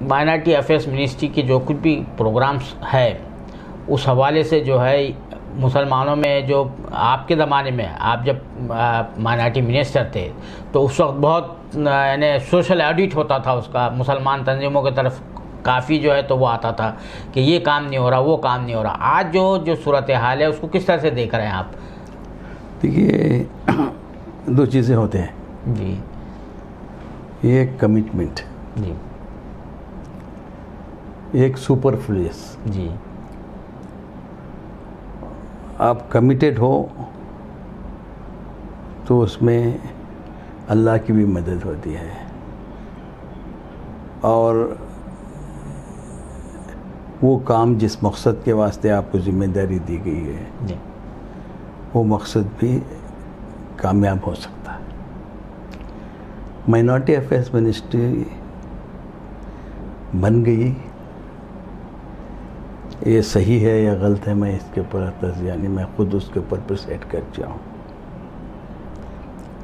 Minority affairs ministry के जो कुछ भी प्रोग्राम्स है उस हवाले से जो है मुसलमानों में, जो आपके ज़माने में आप जब माइनॉरिटी मिनिस्टर थे तो उस वक्त बहुत यानी सोशल ऑडिट होता था उसका, मुसलमान तंजीमों की तरफ काफ़ी जो है तो वो आता था कि ये काम नहीं हो रहा, वो काम नहीं हो रहा। आज जो सूरत हाल है उसको किस तरह से देख रहे हैं आप? देखिए, दो चीज़ें होते हैं जी। एक कमिटमेंट, जी। एक सुपरफ्लुअस। जी। आप कमिटेड हो तो उसमें अल्लाह की भी मदद होती है, और वो काम जिस मकसद के वास्ते आपको जिम्मेदारी दी गई है जी। वो मकसद भी कामयाब हो सकता है। माइनॉरिटी अफेयर्स मिनिस्ट्री बन गई, ये सही है या गलत है मैं इसके ऊपर यानी मैं खुद उसके ऊपर प्रिसाइड कर जाऊँ।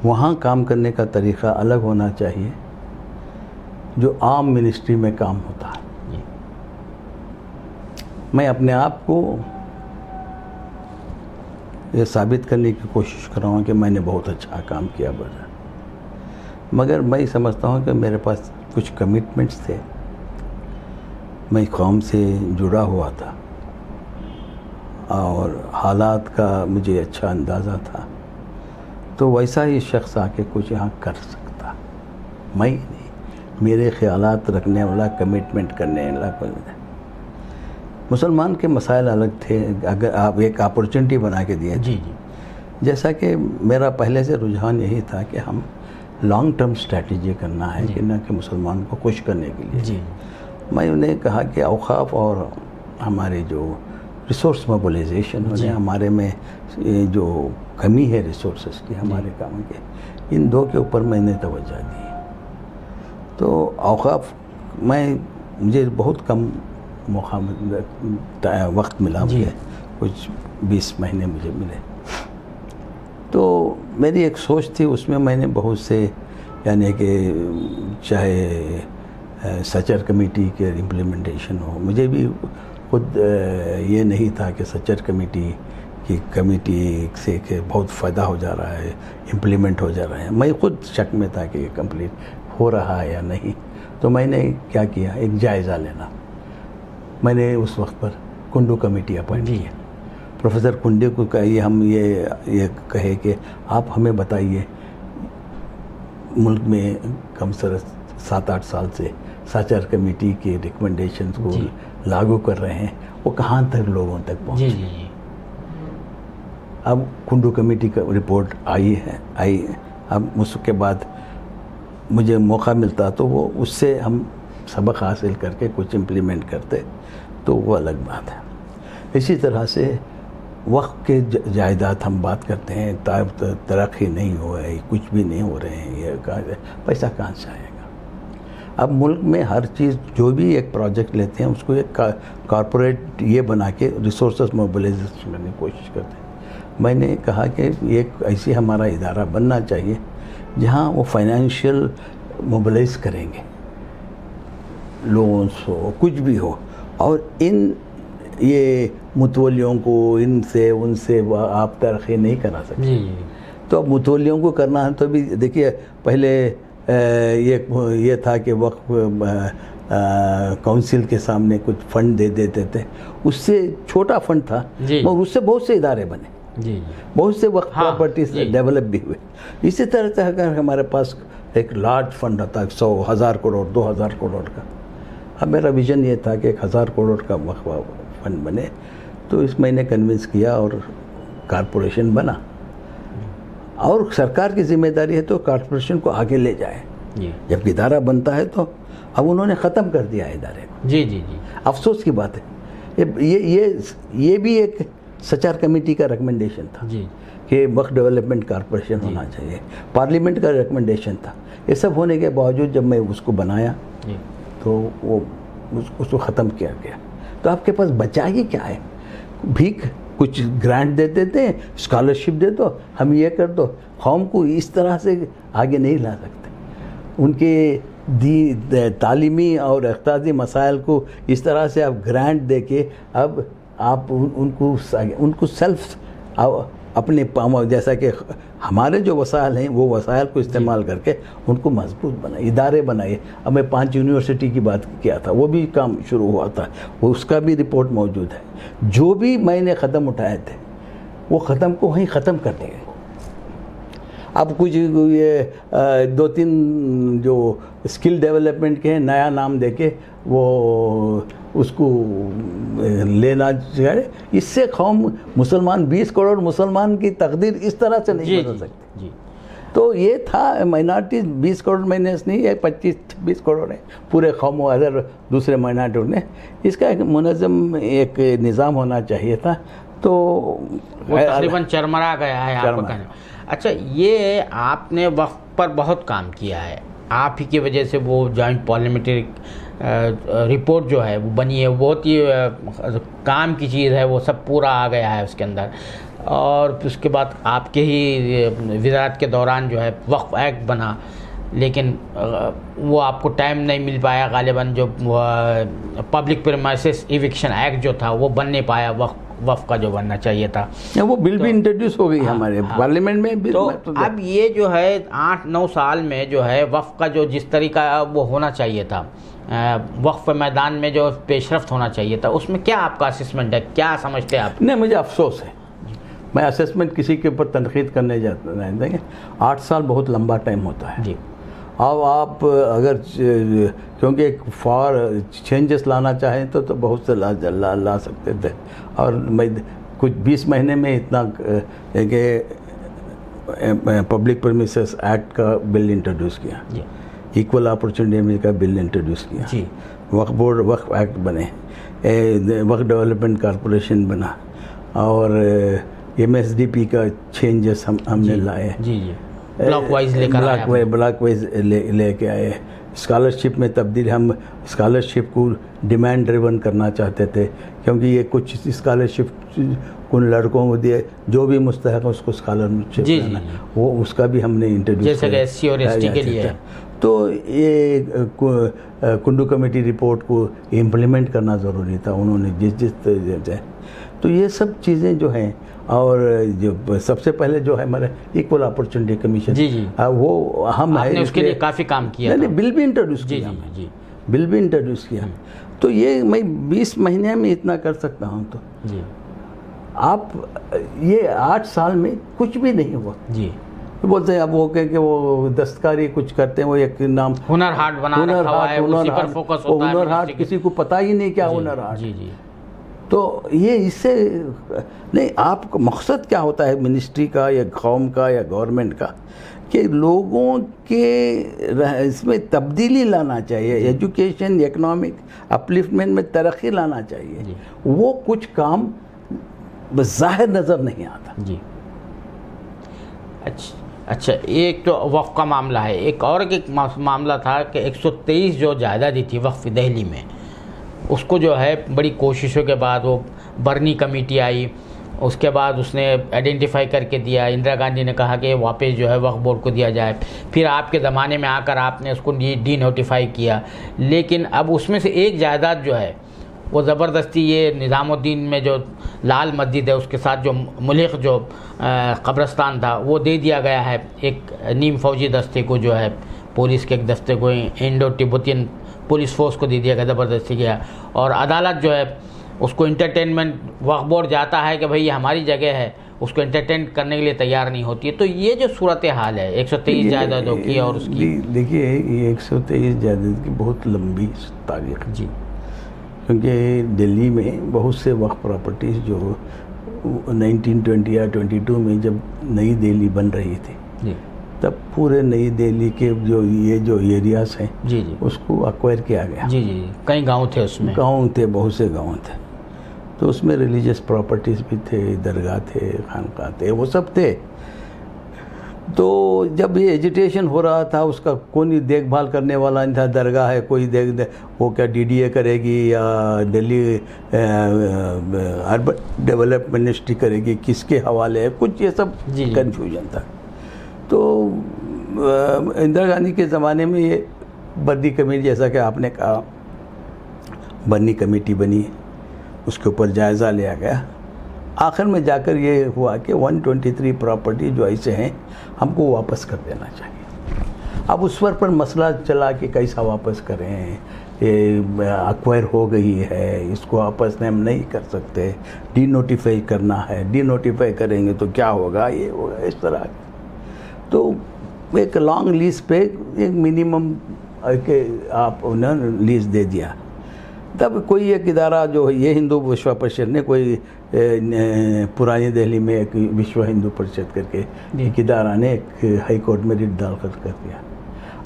वहाँ काम करने का तरीक़ा अलग होना चाहिए जो आम मिनिस्ट्री में काम होता है। मैं अपने आप को ये साबित करने की कोशिश कर रहा हूँ कि मैंने बहुत अच्छा काम किया बजा, मगर मैं समझता हूँ कि मेरे पास कुछ कमिटमेंट्स थे, मैं कौम से जुड़ा हुआ था और हालात का मुझे अच्छा अंदाज़ा था, तो वैसा ही शख्स आके कुछ यहाँ कर सकता, मैं नहीं, मेरे ख्यालात रखने वाला, कमिटमेंट करने वाला कोई नहीं। मुसलमान के मसाइल अलग थे, अगर आप एक अपॉर्चुनिटी बना के दिए। जी जी। जैसा कि मेरा पहले से रुझान यही था कि हम लॉन्ग टर्म स्ट्रैटेजी करना है कि न कि मुसलमान को खुश करने के लिए। जी। मैं उन्हें कहा कि औकाफ और हमारे जो रिसोर्स मोबिलाइजेशन हो, हमारे में ये जो कमी है रिसोर्सेज की हमारे काम के, इन दो के ऊपर मैंने तवज्जो दी। तो औकाफ मुझे बहुत कम मौका वक्त मिला, मुझे कुछ 20 महीने मुझे मिले, तो मेरी एक सोच थी, उसमें मैंने बहुत से यानी कि चाहे सचर कमेटी के इम्प्लीमेंटेशन हो, मुझे भी खुद ये नहीं था कि सचर कमेटी से के बहुत फ़ायदा हो जा रहा है, इम्प्लीमेंट हो जा रहा है। मैं खुद शक में था कि ये कंप्लीट हो रहा है या नहीं। तो मैंने क्या किया, एक जायज़ा लेना। मैंने उस वक्त पर कुंडू कमेटी अपॉइंट किया। प्रोफेसर कुंडू को कहिए, हम ये कहे कि आप हमें बताइए, मुल्क में कम से कम 7-8 साल से सचर कमेटी के रिकमेंडेशंस को लागू कर रहे हैं, वो कहाँ तक लोगों तक पहुँचे। जी। अब कुंडू कमेटी का रिपोर्ट आई। अब उसके बाद मुझे मौका मिलता तो वो उससे हम सबक हासिल करके कुछ इम्प्लीमेंट करते, तो वो अलग बात है। इसी तरह से वक्त के जायदाद हम बात करते हैं, तरक्की नहीं हो रही, कुछ भी नहीं हो रहे हैं, ये पैसा कहाँ से आएगा। अब मुल्क में हर चीज़, जो भी एक प्रोजेक्ट लेते हैं उसको एक कॉरपोरेट ये बना के रिसोर्सेज मोबिलाइजेशन करने की कोशिश करते हैं। मैंने कहा कि एक ऐसी हमारा इदारा बनना चाहिए जहाँ वो फाइनेंशियल मोबिलाइज करेंगे, लोन्स हो, कुछ भी हो, और ये मुतवलियों को इनसे उनसे आप तरक्की नहीं करा सकते। जी। तो अब मुतवलियों को करना है तो भी देखिए, पहले ये था कि वक्त काउंसिल के सामने कुछ फंड दे देते थे, उससे छोटा फंड था और उससे बहुत से इदारे बने, बहुत से वक्त प्रॉपर्टीज डेवलप भी हुए। इसी तरह से अगर हमारे पास एक लार्ज फंड होता है 100,000 करोड़ 2,000 करोड़ का, अब मेरा विज़न ये था कि 1,000 करोड़ का फंड बने। तो इस महीने कन्विंस किया और कॉरपोरेशन बना, और सरकार की जिम्मेदारी है तो कॉरपोरेशन को आगे ले जाए। जब इदारा बनता है तो अब उन्होंने ख़त्म कर दिया इदारे को। जी। अफसोस की बात है, ये भी एक सचर कमेटी का रिकमेंडेशन था कि वक्त डेवलपमेंट कॉरपोरेशन होना चाहिए, पार्लियामेंट का रिकमेंडेशन था। ये सब होने के बावजूद जब मैं उसको बनाया तो वो उसको ख़त्म किया गया। तो आपके पास बचा ही क्या है? भीख, कुछ ग्रांट दे देते हैं, स्कॉलरशिप दे दो, हम ये कर दो। कौम को इस तरह से आगे नहीं ला सकते। उनके तालीमी और इक़्तिसादी मसाइल को इस तरह से आप ग्रांट दे के अब आप उनको सेल्फ अपने जैसा कि हमारे जो वसाइल हैं वो वसाइल को इस्तेमाल करके उनको मजबूत बनाए, इदारे बनाए। अब मैं 5 यूनिवर्सिटी की बात किया था, वो भी काम शुरू हुआ था, वो उसका भी रिपोर्ट मौजूद है। जो भी मैंने क़दम उठाए थे वो क़दम को वहीं ख़त्म कर दिए। अब कुछ ये 2-3 जो स्किल डेवलपमेंट के हैं नया नाम देके वो उसको लेना चाहिए। इससे कौम मुसलमान 20 करोड़ मुसलमान की तकदीर इस तरह से नहीं बदल सकती जी। तो ये था माइनॉरिटीज़ 20 करोड़ माइनस नहीं है, 25-26 करोड़ है पूरे कौम और अदर दूसरे माइनॉरिटी ने। इसका एक मुनज़्ज़म एक निज़ाम होना चाहिए था। तो वो तकरीबन चरमरा गया है आपका कहना। अच्छा, ये आपने वक्त पर बहुत काम किया है, आप ही की वजह से वो जॉइंट पार्लियामेंट्री रिपोर्ट जो है वो बनी है, बहुत ही काम की चीज़ है, वो सब पूरा आ गया है उसके अंदर। और उसके बाद आपके ही वज़ारत के दौरान जो है वक्फ एक्ट बना, लेकिन वो आपको टाइम नहीं मिल पाया गालिबन। जो पब्लिक प्रीमाइसेस इविक्शन एक्ट जो था वो बन नहीं पाया, वक्फ का जो बनना चाहिए था। वो बिल भी इंट्रोड्यूस हो गई हमारे पार्लियामेंट में बिल। तो अब ये जो है 8-9 साल में जो है वक्फ का जो जिस तरीका वो होना चाहिए था, वक्फ मैदान में जो पेशरफ्त होना चाहिए था, उसमें क्या आपका असेसमेंट है, क्या समझते हैं आप? नहीं, मुझे अफसोस है, मैं असेसमेंट किसी के ऊपर तनकीद करने जाता नहीं देंगे। 8 साल बहुत लंबा टाइम होता है जी। अब आप अगर क्योंकि एक फॉर चेंजेस लाना चाहें तो बहुत से ला सकते थे। और मैं कुछ 20 महीने में इतना कि पब्लिक प्रीमाइसेस एक्ट का बिल इंट्रोड्यूस किया, इक्वल अपॉर्चुनिटी का बिल इंट्रोड्यूस किया जी। वक्फ बोर्ड वक्फ एक्ट बने, वक्फ डेवलपमेंट कॉरपोरेशन बना, और MSDP का चेंजेस हमने लाए जी जी। ब्लॉक वाइज लेके आए। स्कॉलरशिप में तब्दील, हम स्कॉलरशिप को डिमांड ड्रिवन करना चाहते थे, क्योंकि ये कुछ स्कॉलरशिप उन लड़कों को दिए जो भी मुस्तहक है उसको स्कॉलरशिप देना, वो उसका भी हमने इंट्रोड्यूस किया, जैसे SC और ST के लिए। तो ये कुंडू कमेटी रिपोर्ट को इम्प्लीमेंट करना ज़रूरी था उन्होंने जिस तो ये सब चीज़ें जो हैं। और जो सबसे पहले जो है हमारे इक्वल अपॉर्चुनिटी कमीशन जी जी, वो हम आपने उसके लिए काफ़ी काम किया। नहीं, बिल भी इंट्रोड्यूस किया जी, बिल भी इंट्रोड्यूस किया। तो ये मैं 20 महीने में इतना कर सकता हूँ। तो जी आप ये 8 साल में कुछ भी नहीं हुआ जी। तो बोलते हैं अब वो कह के वो दस्तकारी कुछ करते हैं, वो एक नाम हुनर हाट बना रखा है, उसी पर फोकस होता है। हुनर हाट किसी को पता ही नहीं क्या हुनर हाट जी जी। तो ये इससे नहीं, आपका मकसद क्या होता है मिनिस्ट्री का या कौम का या गवर्नमेंट का, कि लोगों के इसमें तब्दीली लाना चाहिए, एजुकेशन इकोनॉमिक अपलिफ्टमेंट में तरक्की लाना चाहिए। वो कुछ काम ज़ाहिर नज़र नहीं आता जी। अच्छा, एक तो वक्फ का मामला है, एक और एक मामला था कि 123 जो जायदाद थी वक्फ दिल्ली में, उसको जो है बड़ी कोशिशों के बाद वो बर्नी कमेटी आई, उसके बाद उसने आइडेंटिफाई करके दिया। इंदिरा गांधी ने कहा कि वापस जो है वक्फ बोर्ड को दिया जाए, फिर आपके ज़माने में आकर आपने उसको डी नोटिफाई किया। लेकिन अब उसमें से एक जायदाद जो है वो ज़बरदस्ती ये निज़ामुद्दीन में जो लाल मस्जिद है उसके साथ जो मुल्क जो कब्रस्तान था वो दे दिया गया है एक नीम फौजी दस्ते को, जो है पुलिस के एक दस्ते को, इंडो तिब्बतियन पुलिस फोर्स को दे दिया गया, ज़बरदस्ती किया। और अदालत जो है उसको इंटरटेनमेंट, वक्फ बोर्ड जाता है कि भाई ये हमारी जगह है, उसको इंटरटेन करने के लिए तैयार नहीं होती है। तो ये जो सूरत हाल है 123 जायदादों की और उसकी, देखिए ये 123 जायदाद की बहुत लंबी तारीख जी, क्योंकि दिल्ली में बहुत से वक्फ प्रॉपर्टीज़ जो 1920 या 22 में जब नई दिल्ली बन रही थी जी, तब पूरे नई दिल्ली के जो एरियाज हैं जी जी उसको अक्वायर किया गया जी जी। कई गांव थे उसमें, गांव थे, बहुत से गांव थे। तो उसमें रिलीजियस प्रॉपर्टीज़ भी थे, दरगाह थे, खानका थे, वो सब थे। तो जब ये एजिटेशन हो रहा था उसका कोई देखभाल करने वाला नहीं था। दरगाह है, कोई वो क्या DDA करेगी या दिल्ली अर्बन डेवलपमेंट मिनिस्ट्री करेगी, किसके हवाले है, कुछ ये सब कन्फ्यूजन था। तो इंदिरा गांधी के ज़माने में ये बर्नी कमेटी, जैसा कि आपने कहा, बर्नी कमेटी बनी, उसके ऊपर जायज़ा लिया गया। आखिर में जाकर ये हुआ कि 123 प्रॉपर्टी जो ऐसे हैं हमको वापस कर देना चाहिए। अब उस पर मसला चला कि कैसा वापस करें, ये अक्वायर हो गई है, इसको वापस हम नहीं कर सकते, डी नोटिफाई करना है, डी नोटिफाई करेंगे तो क्या होगा, ये होगा, इस तरह। तो एक लॉन्ग लीज पे एक मिनिमम के आप उन्हें लीज दे दिया। तब कोई एक इदारा जो है, ये हिंदू विश्व परिषद ने कोई पुरानी दिल्ली में एक विश्व हिंदू परिषद करके एक इदारा ने एक हाई कोर्ट में रिट दाखिल कर दिया।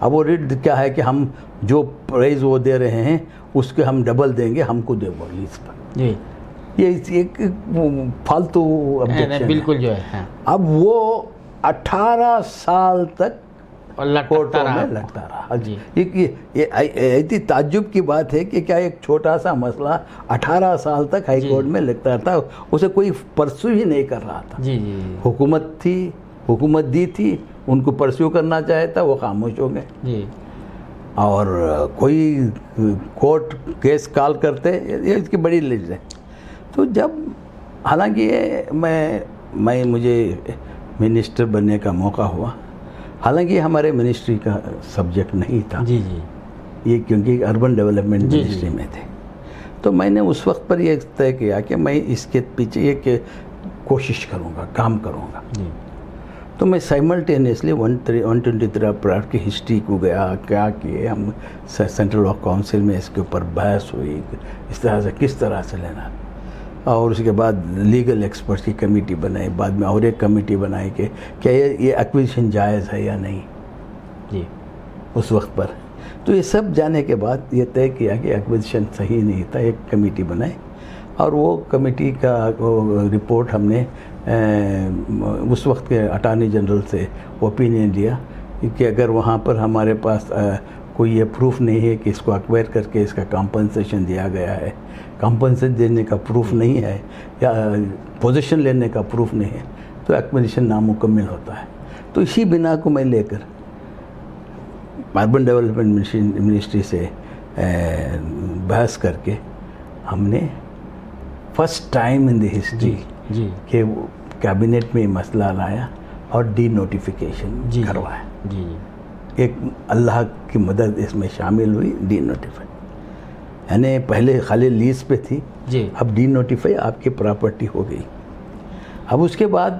अब वो रिट क्या है कि हम जो प्राइस वो दे रहे हैं उसके हम डबल देंगे, हमको दे वो लीज पर। ये एक फालतू ऑब्जेक्शन बिल्कुल जो है। अब वो 18 साल तक कोर्टों में लगता रहा। ये ऐसी ताज्जुब की बात है कि क्या एक छोटा सा मसला 18 साल तक हाई कोर्ट में लगता था, उसे कोई परस्यू ही नहीं कर रहा था। हुकूमत दी थी, उनको परस्यू करना चाहे था, वो खामोश हो गए। और कोई कोर्ट केस कॉल करते, ये इसकी बड़ी लिस्ट है। तो जब हालांकि मैं मुझे मिनिस्टर बनने का मौका हुआ, हालांकि हमारे मिनिस्ट्री का सब्जेक्ट नहीं था ये, क्योंकि अर्बन डेवलपमेंट मिनिस्ट्री में थे। तो मैंने उस वक्त पर ये तय किया कि मैं इसके पीछे एक कोशिश करूँगा, काम करूँगा। तो मैं साइमल्टेनियसली 123 अपराध की हिस्ट्री को गया, क्या किए हम, सेंट्रल लॉ काउंसिल में इसके ऊपर बहस हुई, इस तरह से किस तरह से लेना, और उसके बाद लीगल एक्सपर्ट्स की कमेटी बनाई, बाद में और एक कमेटी बनाई कि क्या ये एक्विजिशन जायज़ है या नहीं उस वक्त पर। तो ये सब जाने के बाद ये तय किया कि एक्विजिशन सही नहीं था, एक कमेटी बनाई, और वो कमेटी का वो रिपोर्ट हमने उस वक्त के अटॉर्नी जनरल से ओपिनियन लिया कि अगर वहाँ पर हमारे पास कोई ये प्रूफ नहीं है कि इसको एक्वायर करके इसका कॉम्पनसेशन दिया गया है, कॉम्पनसेशन देने का प्रूफ नहीं है, या पोजीशन लेने का प्रूफ नहीं है, तो एक्विजिशन नामुकम्मल होता है। तो इसी बिना को मैं लेकर अर्बन डेवलपमेंट मिनिस्ट्री से बहस करके हमने first time in the history के कैबिनेट में मसला लाया और डी नोटिफिकेशन करवाया। एक अल्लाह की मदद इसमें शामिल हुई, डी नोटिफाई, यानी पहले खाली लीज पे थी, अब डी नोटिफाई आपकी प्रॉपर्टी हो गई। अब उसके बाद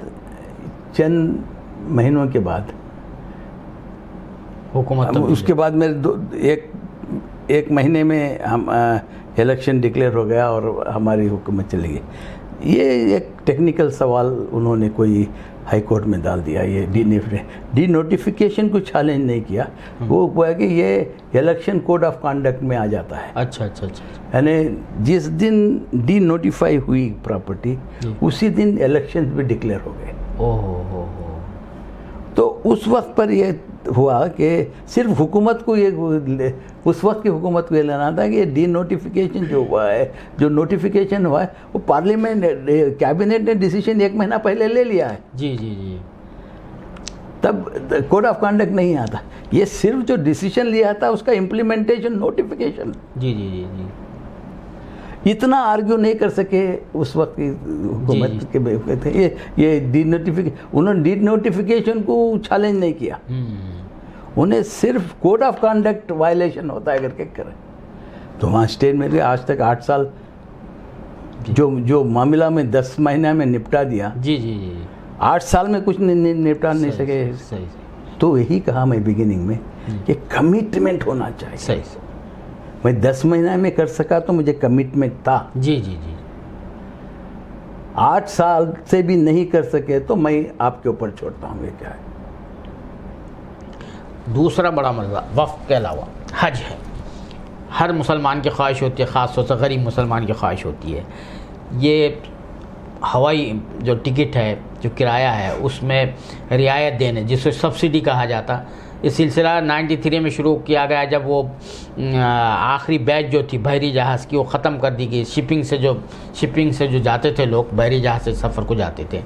चंद महीनों के बाद हुकूमत, उसके बाद मेरे एक महीने में हम इलेक्शन डिक्लेयर हो गया और हमारी हुकूमत चली गई। ये एक टेक्निकल सवाल उन्होंने कोई हाई कोर्ट में डाल दिया, ये डी नोटिफिकेशन को चैलेंज नहीं किया, वो हुआ कि ये इलेक्शन कोड ऑफ कंडक्ट में आ जाता है। अच्छा। यानी जिस दिन डी नोटिफाई हुई प्रॉपर्टी उसी दिन इलेक्शन भी डिक्लेयर हो गए। तो उस वक्त पर ये हुआ कि सिर्फ हुकूमत को ये, उस वक्त की हुकूमत को ये लेना था कि डी नोटिफिकेशन जो हुआ है, जो नोटिफिकेशन हुआ है, वो पार्लियामेंट कैबिनेट ने डिसीजन 1 महीना पहले ले लिया है। जी। तब कोड ऑफ कंडक्ट नहीं आता, ये सिर्फ जो डिसीजन लिया था उसका इम्प्लीमेंटेशन नोटिफिकेशन। जी। इतना आर्ग्यू नहीं कर सके उस वक्त की हुकूमत के थे। ये डी नोटिफिकेशन, उन्होंने डी नोटिफिकेशन को चैलेंज नहीं किया, उन्हें सिर्फ कोड ऑफ कंडक्ट वायलेशन होता है करके करें। तो वहाँ स्टे में आज तक 8 साल जो मामला में 10 महीना में निपटा दिया। जी 8 साल में कुछ निपटा नहीं सके। सही। तो यही कहा मैं बिगिनिंग में कि कमिटमेंट होना चाहिए। सही। मैं 10 महीना में कर सका तो मुझे कमिटमेंट था। जी 8 साल से भी नहीं कर सके तो मैं आपके ऊपर छोड़ता हूँ। ये क्या है? दूसरा बड़ा मसला वक्फ के अलावा हज है। हर मुसलमान की ख्वाहिश होती है, ख़ास तौर से गरीब मुसलमान की ख्वाहिश होती है। ये हवाई जो टिकट है, जो किराया है, उसमें रियायत देने, जिसे सब्सिडी कहा जाता, ये सिलसिला 93 में शुरू किया गया, जब वो आखिरी बैच जो थी बहरी जहाज़ की वो ख़त्म कर दी गई। शिपिंग से जो जाते थे लोग, बहरी जहाज़ से सफ़र को जाते थे।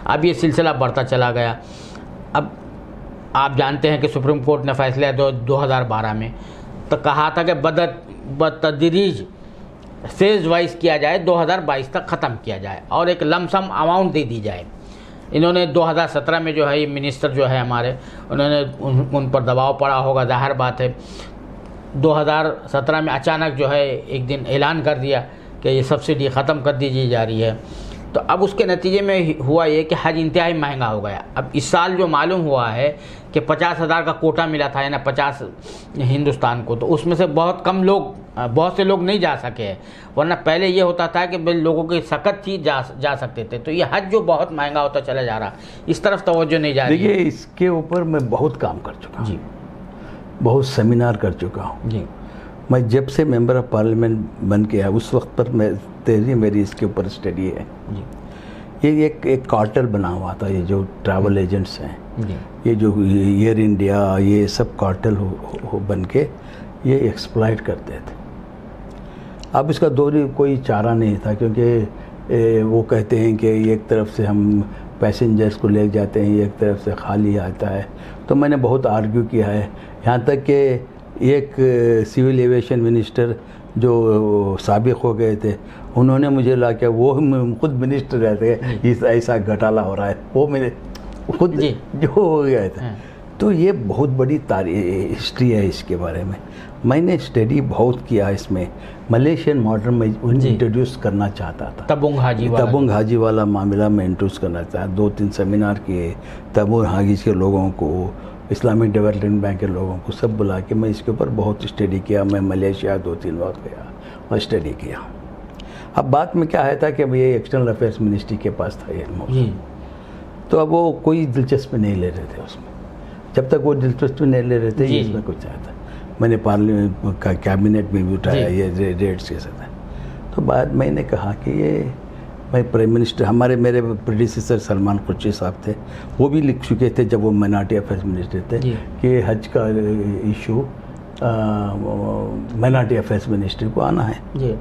अब ये सिलसिला बढ़ता चला गया। अब आप जानते हैं कि सुप्रीम कोर्ट ने फैसला 2012 में तो कहा था कि बतदरीज फेज वाइज किया जाए, 2022 तक ख़त्म किया जाए और एक लमसम अमाउंट दे दी जाए। इन्होंने 2017 में जो है ये मिनिस्टर जो है हमारे, उन्होंने उन पर दबाव पड़ा होगा, जाहिर बात है। 2017 में अचानक जो है एक दिन ऐलान कर दिया कि ये सब्सिडी ख़त्म कर दी जा रही है। तो अब उसके नतीजे में हुआ ये कि हज इंतहाई महंगा हो गया। अब इस साल जो मालूम हुआ है कि 50,000 का कोटा मिला था, यानी 50 हिंदुस्तान को, तो उसमें से बहुत से लोग नहीं जा सके, वरना पहले ये होता था कि लोगों की सकत थी जा सकते थे। तो ये हज जो बहुत महंगा होता चला जा रहा, इस तरफ तवज्जो नहीं जा रही। देखिए, इसके ऊपर मैं बहुत काम कर चुका हूँ जी, बहुत सेमिनार कर चुका हूँ जी। मैं जब से मेंबर ऑफ पार्लियामेंट बन के आया उस वक्त पर मेरी इसके ऊपर स्टडी है जी। ये एक कार्टेल बना हुआ था, ये जो ट्रैवल एजेंट्स हैं, ये जो एयर इंडिया, ये सब कार्टेल बन के ये एक्सप्लॉइट करते थे। अब इसका कोई चारा नहीं था, क्योंकि वो कहते हैं कि एक तरफ से हम पैसेंजर्स को ले जाते हैं, एक तरफ से खाली आता है। तो मैंने बहुत आर्ग्यू किया है, यहाँ तक कि एक सिविल एविएशन मिनिस्टर जो साबिक हो गए थे, उन्होंने मुझे ला के, वो खुद मिनिस्टर रहते हैं, इस ऐसा घोटाला हो रहा है, वो मैंने खुद जो हो गया था। तो ये बहुत बड़ी हिस्ट्री है इसके बारे में। मैंने स्टडी बहुत किया इसमें। मलेशियन मॉडल में इंट्रोड्यूस करना चाहता था, तबुंग हाजी वाला मामला में इंट्रोड्यूस करना चाहता। 2-3 सेमिनार किए, तबुंग हाजी के लोगों को, इस्लामिक डेवलपमेंट बैंक के लोगों को सब बुला के मैं इसके ऊपर बहुत स्टडी किया। मैं मलेशिया 2-3 बार गया और स्टडी किया। अब बात में क्या है था कि ये एक्सटर्नल अफेयर्स मिनिस्ट्री के पास था ये, तो अब वो कोई दिलचस्पी नहीं ले रहे थे उसमें। जब तक वो दिलचस्पी नहीं ले रहे थे इसमें कुछ आया था, मैंने पार्लियामेंट का कैबिनेट में भी उठाया ये रेट्स के साथ। तो बाद मैंने कहा कि ये मैं प्राइम मिनिस्टर, मेरे प्रेडिसेसर सलमान खुर्शीद साहब थे, वो भी लिख चुके थे जब वो माइनॉरिटी अफेयर्स मिनिस्टर थे कि हज का इशू माइनॉरिटी अफेयर्स मिनिस्ट्री को आना है जी।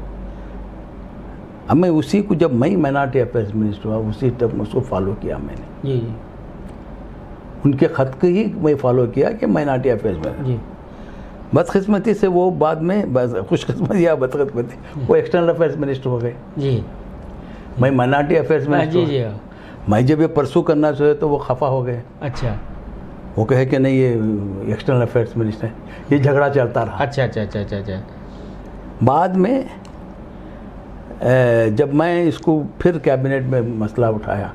अब मैं उसी को, जब मैं माइनॉरिटी अफेयर्स मिनिस्टर हुआ उसी तक उसको फॉलो किया मैंने जी। उनके ख़त को ही मैं फॉलो किया कि माइनॉरिटी अफेयर्स में। बदकिस्मती से वो बाद में, खुशकिस्मती या बदकिस्मती, वो एक्सटर्नल अफेयर्स मिनिस्टर हो गए जी। मैं माइनॉरिटी अफेयर्स मिनिस्टर, मैं जब ये परसू करना चाहिए तो वो खफा हो गए। अच्छा, वो कहे कि नहीं ये एक्सटर्नल अफेयर्स मिनिस्टर है, ये झगड़ा चलता रहा। अच्छा। बाद में जब मैं इसको फिर कैबिनेट में मसला उठाया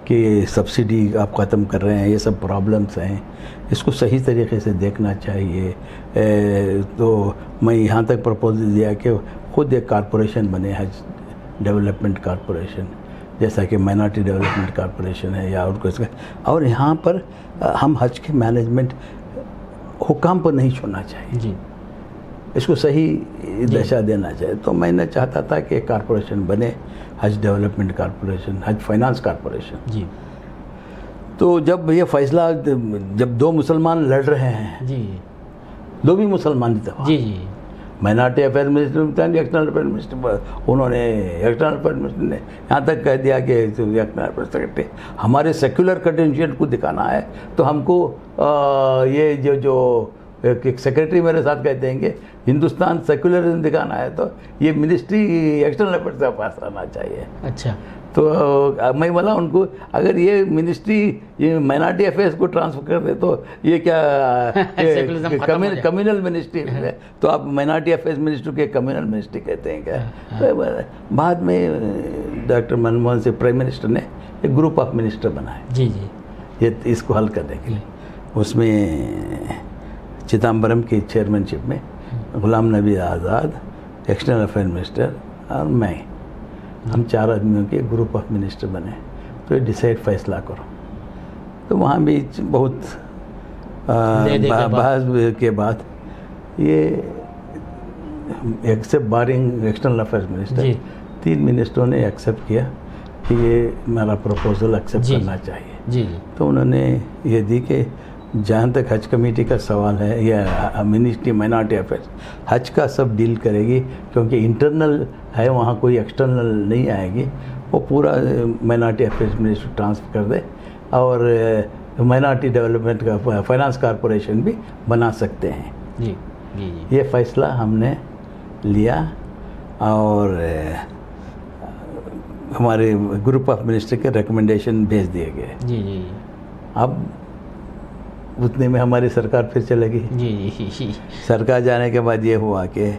कि सब्सिडी आप ख़त्म कर रहे हैं, ये सब प्रॉब्लम्स हैं, इसको सही तरीके से देखना चाहिए, तो मैं यहाँ तक प्रपोजल दिया कि खुद एक कॉरपोरेशन बने, हज डेवलपमेंट कॉरपोरेशन, जैसा कि माइनॉरिटी डेवलपमेंट कॉरपोरेशन है या और कुछ, और यहाँ पर हम हज के मैनेजमेंट हुकाम पर नहीं छोड़ना चाहिए जी, इसको सही दशा देना चाहिए। तो मैंने चाहता था कि कॉरपोरेशन बने, हज डेवलपमेंट कॉरपोरेशन, हज फाइनेंस कॉरपोरेशन जी। तो जब ये फैसला, जब 2 मुसलमान लड़ रहे हैं जी, 2 भी मुसलमान थे जी, minority affair minister, external affair minister, उन्होंने एक्सटर्नल अफेयर मिनिस्टर ने यहाँ तक कह दिया कि एक्सटर्नल अफेयर सेक्रेटरी, हमारे सेक्युलर क्रेडेंशियल को दिखाना है, तो हमको ये जो एक सेक्रेटरी मेरे साथ कहते हैं कि हिंदुस्तान सेक्युलरिज्म दिखाना है तो ये मिनिस्ट्री एक्सटर्नल अफेयर्स का पास आना चाहिए। अच्छा, तो मैं बोला उनको, अगर ये मिनिस्ट्री ये माइनॉरिटी अफेयर्स को ट्रांसफर कर दे तो ये क्या कम्युनल मिनिस्ट्री है, तो आप माइनॉरिटी अफेयर्स मिनिस्ट्री के कम्युनल मिनिस्ट्री कहते हैं क्या? तो बाद में doctor Manmohan Singh prime minister ने एक ग्रुप ऑफ मिनिस्टर बनाए जी, ये इसको हल करने के लिए। उसमें चिदम्बरम की चेयरमैनशिप में Ghulam Nabi Azad, external affair minister और मैं, हम 4 आदमियों के ग्रुप ऑफ मिनिस्टर बने। तो ये डिसाइड फैसला करो, तो वहाँ भी बहुत बहस के बाद ये एक्सेप्ट, बारिंग एक्सटर्नल अफेयर मिनिस्टर, 3 मिनिस्टरों ने एक्सेप्ट किया कि ये मेरा प्रपोजल एक्सेप्ट करना चाहिए जी। तो उन्होंने ये दी कि जहाँ तक हज कमेटी का सवाल है या मिनिस्ट्री माइनॉरिटी अफेयर्स, हज का सब डील करेगी, क्योंकि इंटरनल है, वहाँ कोई एक्सटर्नल नहीं आएगी, वो पूरा माइनॉरिटी अफेयर्स मिनिस्ट्री ट्रांसफ़र कर दे, और माइनॉरिटी डेवलपमेंट का फाइनेंस कॉरपोरेशन भी बना सकते हैं जी। ये फैसला हमने लिया और हमारे ग्रुप ऑफ मिनिस्टर के रिकमेंडेशन भेज दिए गए। जी। अब उतने में हमारी सरकार फिर चलेगी। जी। सरकार जाने के बाद ये हुआ कि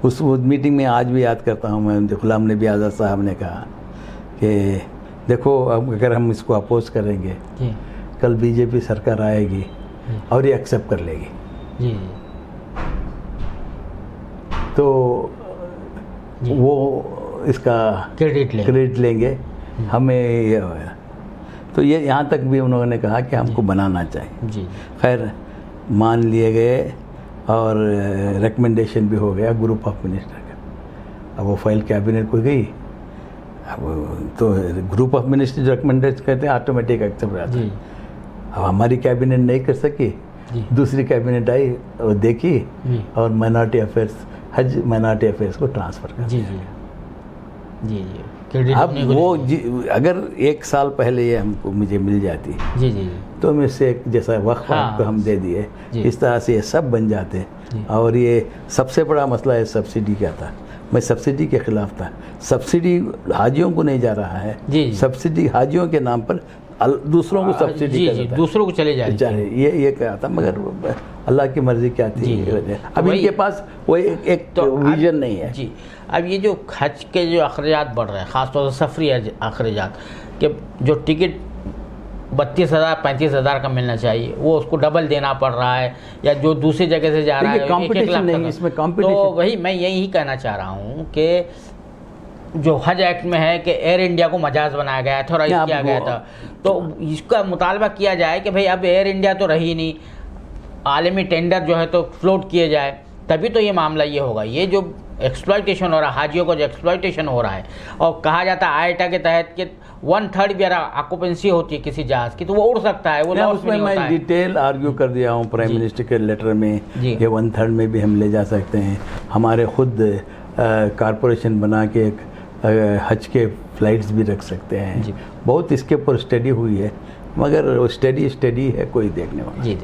उस मीटिंग में आज भी याद करता हूँ मैं, गुलाम नबी आज़ाद साहब ने कहा कि देखो अब अगर हम इसको अपोज करेंगे कल बीजेपी सरकार आएगी और ये एक्सेप्ट कर लेगी। जी। तो वो इसका क्रेडिट लेंगे हमें ये होया। तो ये यहाँ तक भी उन्होंने कहा कि हमको बनाना चाहिए। जी। खैर मान लिए गए और रिकमेंडेशन भी हो गया ग्रुप ऑफ मिनिस्टर का। अब वो फाइल कैबिनेट को गई। अब तो ग्रुप ऑफ मिनिस्टर जो रिकमेंडेशन करते हैं ऑटोमेटिक एक्सेप्ट रहता है। अब हमारी कैबिनेट नहीं कर सकी, दूसरी कैबिनेट आई और देखी और माइनॉरिटी अफेयर्स, हज माइनॉरिटी अफेयर्स को ट्रांसफ़र कर दिया। अब वो अगर 1 साल पहले ये हमको मुझे मिल जाती तो मैं इससे एक जैसा वक्त आपको हम दे दिए, इस तरह से ये सब बन जाते। और ये सबसे बड़ा मसला है सब्सिडी का था। मैं सब्सिडी के खिलाफ था। सब्सिडी हाजियों को नहीं जा रहा है, सब्सिडी हाजियों के नाम पर दूसरों को सब्सिडी दूसरों को चले जाए ये क्या था। मगर अल्लाह की मर्जी क्या थी। अब इनके पास वो एक तो विजन नहीं है। जी। अब ये जो हज के जो अखराजात बढ़ रहे हैं, ख़ासतौर से सफरी अखराजात के, जो टिकट 32,000 35,000 का मिलना चाहिए वो उसको डबल देना पड़ रहा है, या जो दूसरी जगह से जा रहा है कंपटीशन नहीं, इसमें कंपटीशन। तो वही मैं यही कहना चाह रहा हूँ कि जो हज एक्ट में है कि एयर इंडिया को मजाज बनाया गया, ऑथोराइज किया गया था, तो इसका मुतालबा किया जाए कि भाई अब एयर इंडिया तो रही नहीं, आलमी टेंडर जो है तो फ्लोट किए जाए, तभी तो ये मामला ये होगा। ये जो एक्सप्लॉयटेशन हो रहा है, हाजियों को जो एक्सप्लॉयटेशन हो रहा है, और कहा जाता है आईटा के तहत कि 1/3 भी ऑक्यूपेंसी होती है किसी जहाज़ की तो वो उड़ सकता है, वो लॉस में नहीं होता है। मैं डिटेल आर्ग्यू कर दिया हूँ प्राइम मिनिस्टर के लेटर में, ये 1/3 में भी हम ले जा सकते हैं। हमारे खुद कारपोरेशन बना के एक हज के फ्लाइट्स भी रख सकते हैं। बहुत इसके ऊपर स्टडी हुई है, मगर स्टडी है, कोई देखने वाला। जी।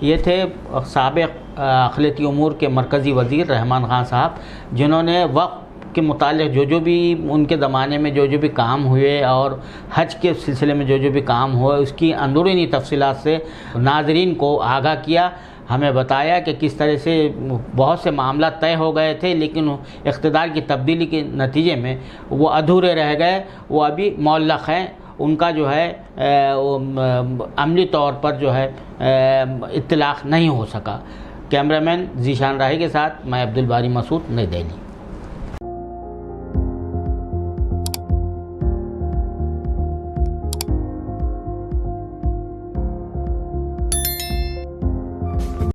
ये थे साबिक़ अक़लियती उमूर के मरकज़ी वज़ीर रहमान ख़ान साहब, जिन्होंने वक़्त के मुतालिक जो भी उनके ज़माने में जो भी काम हुए और हज के सिलसिले में जो भी काम हुआ उसकी अंदरूनी तफसीलात से नाज़रीन को आगाह किया। हमें बताया कि किस तरह से बहुत से मामला तय हो गए थे, लेकिन इक़्तिदार की तब्दीली के नतीजे में वो अधूरे रह गए, वो अभी मुअल्लक़ हैं, उनका जो है अमली तौर पर जो है इत्तलाक़ नहीं हो सका। कैमरामैन ज़ीशान राही के साथ मैं अब्दुल बारी मसूद, नई दिल्ली।